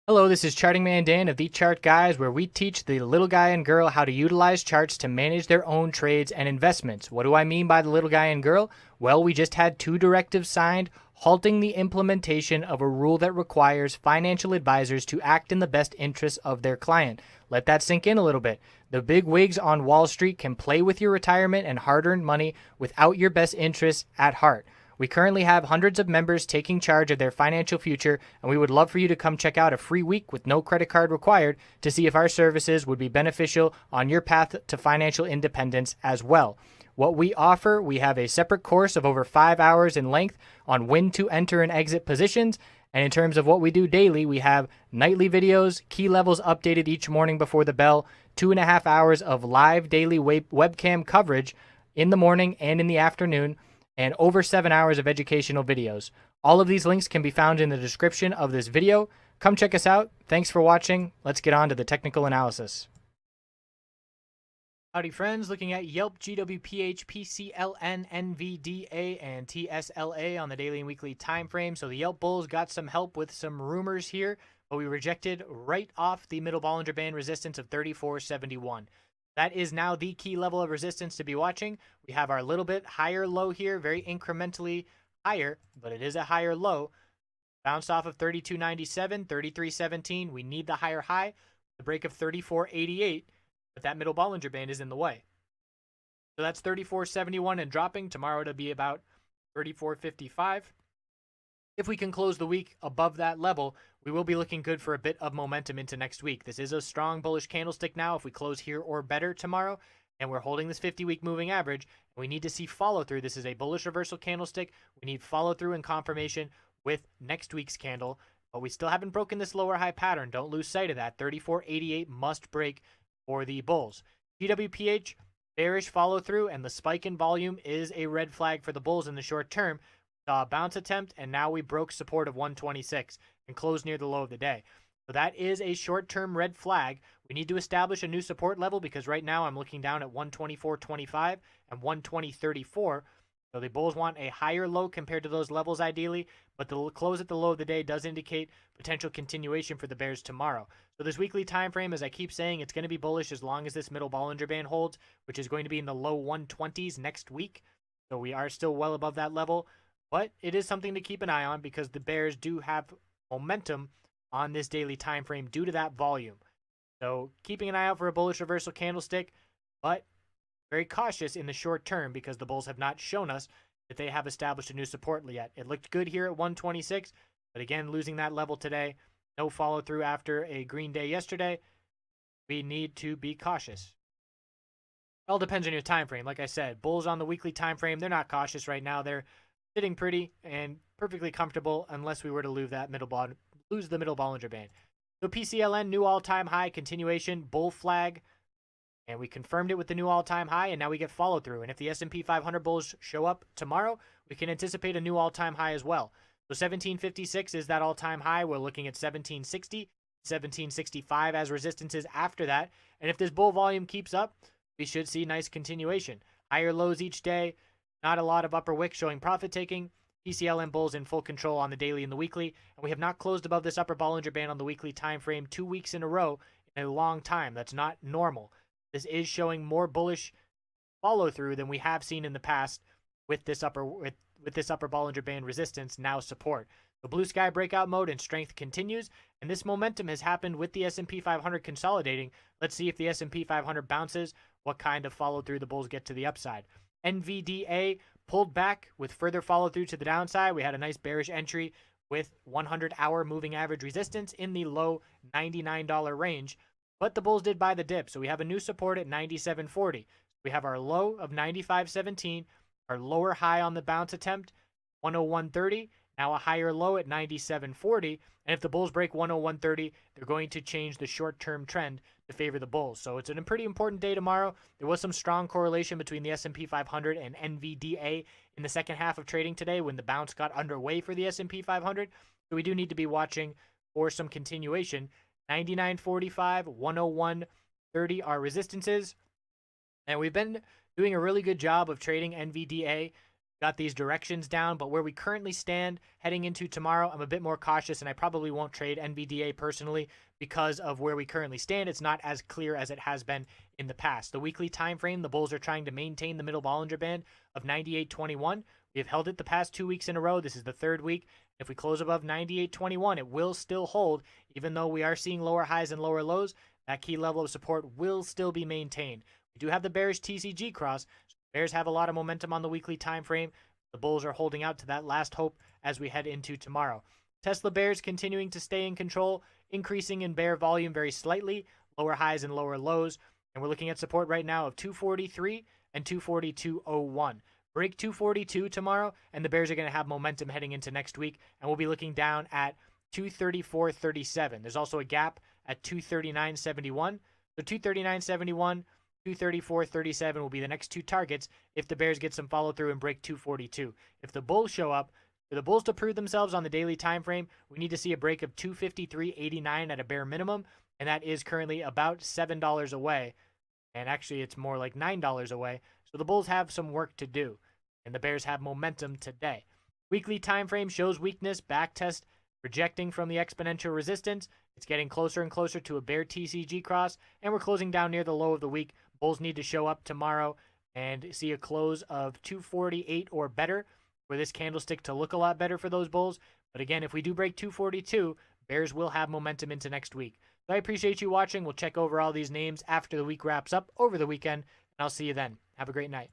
Hello, this is Charting Man Dan of TheChartGuys, where we teach the little guy and girl how to utilize charts to manage their own trades and investments. What do I mean by the little guy and girl? Well, we just had two directives signed halting the implementation of a rule that requires financial advisors to act in the best interests of their client. Let that sink in a little bit. The big wigs on Wall Street can play with your retirement and hard-earned money without your best interests at heart. We currently have hundreds of members taking charge of their financial future, and we would love for you to come check out a free week with no credit card required to see if our services would be beneficial on your path to financial independence as well. What we offer, we have a separate course of over 5 hours in length on when to enter and exit positions. And in terms of what we do daily, we have nightly videos, key levels updated each morning before the bell, 2.5 hours of live daily webcam coverage in the morning and in the afternoon, and over 7 hours of educational videos. All of these links can be found in the description of this video. Come check us out. Thanks for watching. Let's get on to the technical analysis. Howdy friends, looking at YELP GWPH PCLN NVDA and TSLA on the daily and weekly time frame. So the YELP bulls got some help with some rumors here, but we rejected right off the middle Bollinger Band resistance of 34.71. That is now the key level of resistance to be watching. We have our little bit higher low here, very incrementally higher, but it is a higher low. Bounced off of 32.97, 33.17. We need the higher high, the break of 34.88, but that middle Bollinger Band is in the way. So that's 34.71 and dropping. Tomorrow it'll be about 34.55. If we can close the week above that level, we will be looking good for a bit of momentum into next week. This is a strong bullish candlestick now. If we close here or better tomorrow, and we're holding this 50-week moving average, we need to see follow through. This is a bullish reversal candlestick. We need follow through and confirmation with next week's candle, but we still haven't broken this lower high pattern. Don't lose sight of that. 34.88 must break for the bulls. GWPH, bearish follow through, and the spike in volume is a red flag for the bulls in the short term. Bounce attempt, and now we broke support of 126 and closed near the low of the day. So that is a short-term red flag. We need to establish a new support level because right now I'm looking down at 124.25 and 120.34. So the bulls want a higher low compared to those levels ideally, but the close at the low of the day does indicate potential continuation for the bears tomorrow. So this weekly time frame, as I keep saying, it's going to be bullish as long as this middle Bollinger Band holds, which is going to be in the low 120s next week. So we are still well above that level. But it is something to keep an eye on because the bears do have momentum on this daily time frame due to that volume. So keeping an eye out for a bullish reversal candlestick, but very cautious in the short term because the bulls have not shown us that they have established a new support yet. It looked good here at 126, but again, losing that level today. No follow through after a green day yesterday. We need to be cautious. It all depends on your time frame. Like I said, bulls on the weekly time frame, they're not cautious right now. They're sitting pretty and perfectly comfortable unless we were to lose the middle Bollinger Band. So PCLN, new all-time high, continuation, bull flag, and we confirmed it with the new all-time high, and now we get follow-through. And if the S&P 500 bulls show up tomorrow, we can anticipate a new all-time high as well. So 1756 is that all-time high. We're looking at 1760, 1765 as resistances after that. And if this bull volume keeps up, we should see nice continuation. Higher lows each day. Not a lot of upper wick showing profit taking. PCLN bulls in full control on the daily and the weekly. And we have not closed above this upper Bollinger Band on the weekly time frame 2 weeks in a row in a long time. That's not normal. This is showing more bullish follow through than we have seen in the past with this upper Bollinger Band resistance, now support. The blue sky breakout mode and strength continues, and this momentum has happened with the S&P 500 consolidating. Let's see if the S&P 500 bounces, what kind of follow through the bulls get to the upside. NVDA pulled back with further follow through to the downside. We had a nice bearish entry with 100-hour moving average resistance in the low $99 range, but the bulls did buy the dip. So we have a new support at 97.40. We have our low of 95.17, our lower high on the bounce attempt 101.30, now a higher low at 97.40. And if the bulls break 101.30, they're going to change the short-term trend to favor the bulls. So it's a pretty important day tomorrow. There was some strong correlation between the S&P 500 and NVDA in the second half of trading today when the bounce got underway for the S&P 500. So we do need to be watching for some continuation. 99.45, 101.30 are resistances. And we've been doing a really good job of trading NVDA got these directions down, but where we currently stand heading into tomorrow, I'm a bit more cautious, and I probably won't trade NVDA personally because of where we currently stand. It's not as clear as it has been in the past. The weekly time frame, the bulls are trying to maintain the middle Bollinger Band of 98.21. We have held it the past 2 weeks in a row. This is the third week. If we close above 98.21, it will still hold, even though we are seeing lower highs and lower lows. That key level of support will still be maintained. We do have the bearish TCG cross. So bears have a lot of momentum on the weekly time frame. The bulls are holding out to that last hope as we head into tomorrow. Tesla bears continuing to stay in control, increasing in bear volume very slightly, lower highs and lower lows. And we're looking at support right now of 243 and 242.01. Break 242 tomorrow, and the bears are going to have momentum heading into next week, and we'll be looking down at 234.37. There's also a gap at 239.71. So 239.71, 234.37 will be the next two targets if the bears get some follow through and break 242. If the bulls show up, for the bulls to prove themselves on the daily time frame, we need to see a break of 253.89 at a bare minimum, and that is currently about $7 away. And actually, it's more like $9 away. So the bulls have some work to do, and the bears have momentum today. Weekly time frame shows weakness, back test, rejecting from the exponential resistance. It's getting closer and closer to a bear TCG cross, and we're closing down near the low of the week. Bulls need to show up tomorrow and see a close of 248 or better for this candlestick to look a lot better for those bulls. But again, if we do break 242, bears will have momentum into next week. So I appreciate you watching. We'll check over all these names after the week wraps up over the weekend, and I'll see you then. Have a great night.